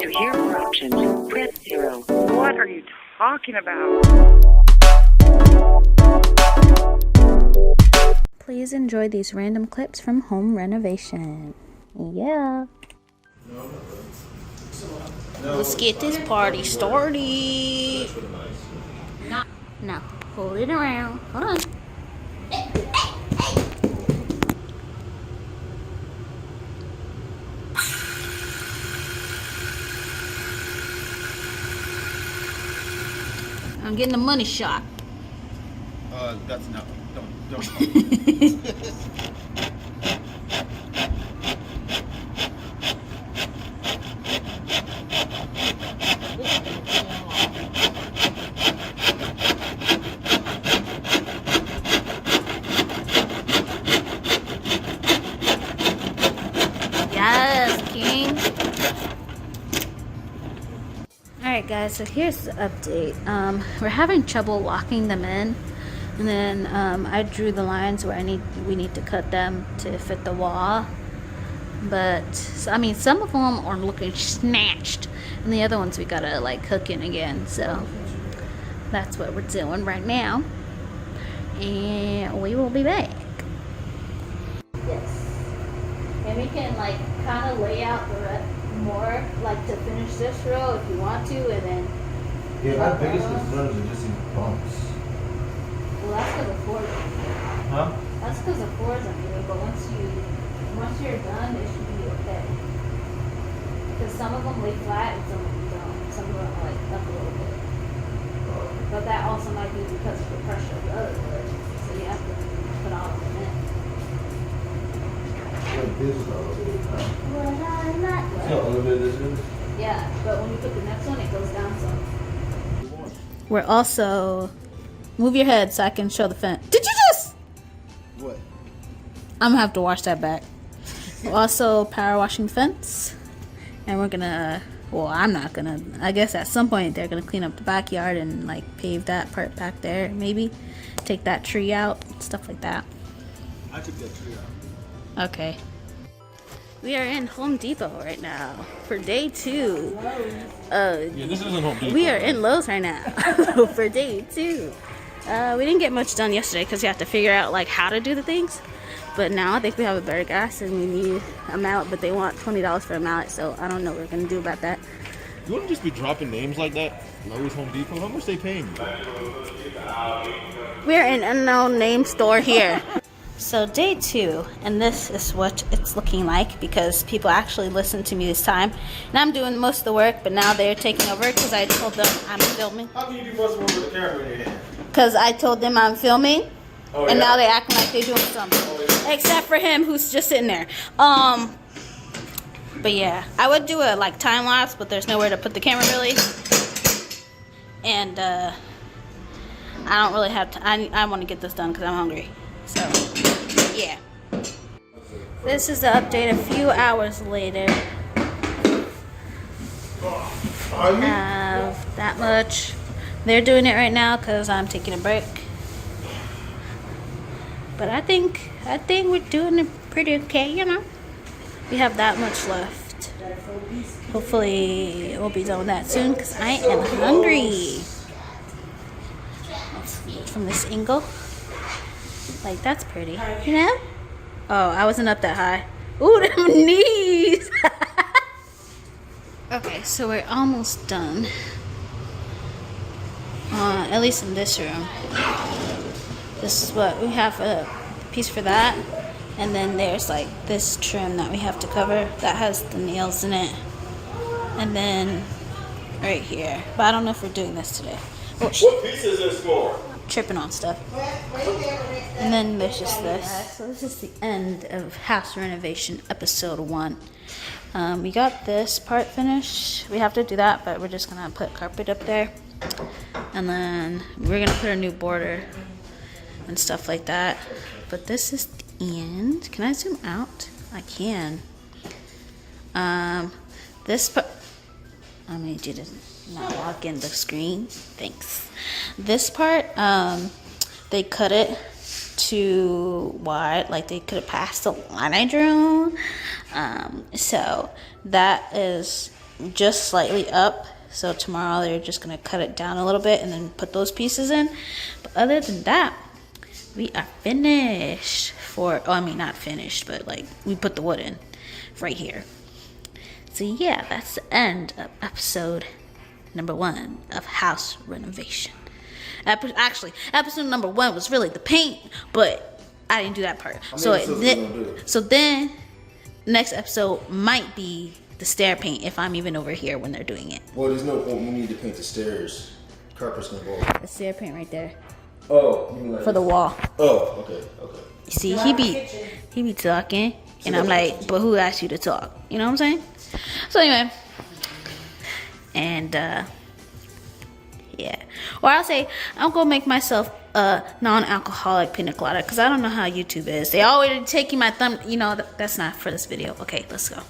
To hear more options, press 0. What are you talking about? Please enjoy these random clips from home renovation. Yeah. Let's get this party started. No, hold it around. Hold on. I'm getting the money shot. That's no. Don't. Yes, King. Alright guys, so here's the update. We're having trouble locking them in. And then I drew the lines where we need to cut them to fit the wall. But I mean, some of them are looking snatched, and the other ones we gotta like hook in again. So that's what we're doing right now, and we will be back. Yes, and we can like kind of lay out the rest more, like to finish this row if you want to, and then. Yeah, my biggest concerns are just these bumps. Well, that's because the floor. Huh? That's because the floor is uneven. But once you're done, it should be okay. Because some of them lay flat and some of them don't. Some of them are like up a little bit. But that also might be because of the pressure of the other wood. So you have to put all of them in. Like this is elevated, huh? What? So elevated this is? Yeah, but when you put the next one, it goes down some. We're also. Move your head so I can show the fence. Did you just? What? I'm gonna have to wash that back. We're also power washing the fence. And we're gonna, well, I'm not gonna, I guess at some point they're gonna clean up the backyard and like pave that part back there, maybe. Take that tree out, stuff like that. I took that tree out. Okay. We are in Home Depot right now for day 2. Yeah, this isn't Home Depot. We are in Lowe's right now for day 2. We didn't get much done yesterday because you have to figure out like how to do the things. But now I think we have a better grasp and we need a mallet, but they want $20 for a mallet, so I don't know what we're gonna do about that. You wouldn't just be dropping names like that? Lowe's, Home Depot? How much they paying you? We're in an unknown name store here. So day 2, and this is what it's looking like because people actually listen to me this time. And I'm doing most of the work, but now they're taking over because I told them I'm filming. How can you do most of it with the camera in your hand? Because I told them I'm filming, Oh, and yeah? now they're acting like they're doing something. Oh, yeah. Except for him, who's just sitting there. But yeah, I would do a like time lapse, but there's nowhere to put the camera really. And I don't really have time. I want to get this done because I'm hungry. So yeah. This is the update a few hours later. Have that much. They're doing it right now because I'm taking a break. But I think we're doing it pretty okay, you know. We have that much left. Hopefully we'll be done with that soon because I am hungry. Let's see it from this angle. Like that's pretty, you know? Oh, I wasn't up that high. Ooh, them knees! Okay, so we're almost done. At least in this room. This is what we have a piece for that. And then there's like this trim that we have to cover that has the nails in it. And then right here. But I don't know if we're doing this today. Oh, What piece is this for? tripping on stuff. And then there's just this. So this is the end of House Renovation Episode 1. We got this part finished. We have to do that, but we're just gonna put carpet up there. And then we're gonna put a new border and stuff like that. But this is the end. Can I zoom out? I can. This part, I need you to not lock in the screen. Thanks. This part, they cut it too wide, like they could have passed the line I drew. So that is just slightly up. So tomorrow they're just gonna cut it down a little bit and then put those pieces in. But other than that, we are finished not finished, but like we put the wood in right here. So yeah, that's the end of episode number 1 of house renovation. Actually, episode number 1 was really the paint, but I didn't do that part. So then next episode might be the stair paint if I'm even over here when they're doing it. Well, there's no point. We need to paint the stairs. Carpet's gonna go. The stair paint right there Oh, you mean like for the wall. Oh, okay. You see, he be talking, and I'm like, but who asked you to talk? You know what I'm saying? So anyway, and yeah, or I'll say I'm gonna make myself a non-alcoholic pina colada because I don't know how YouTube is. They always taking my thumb. You know, that's not for this video. Okay, let's go.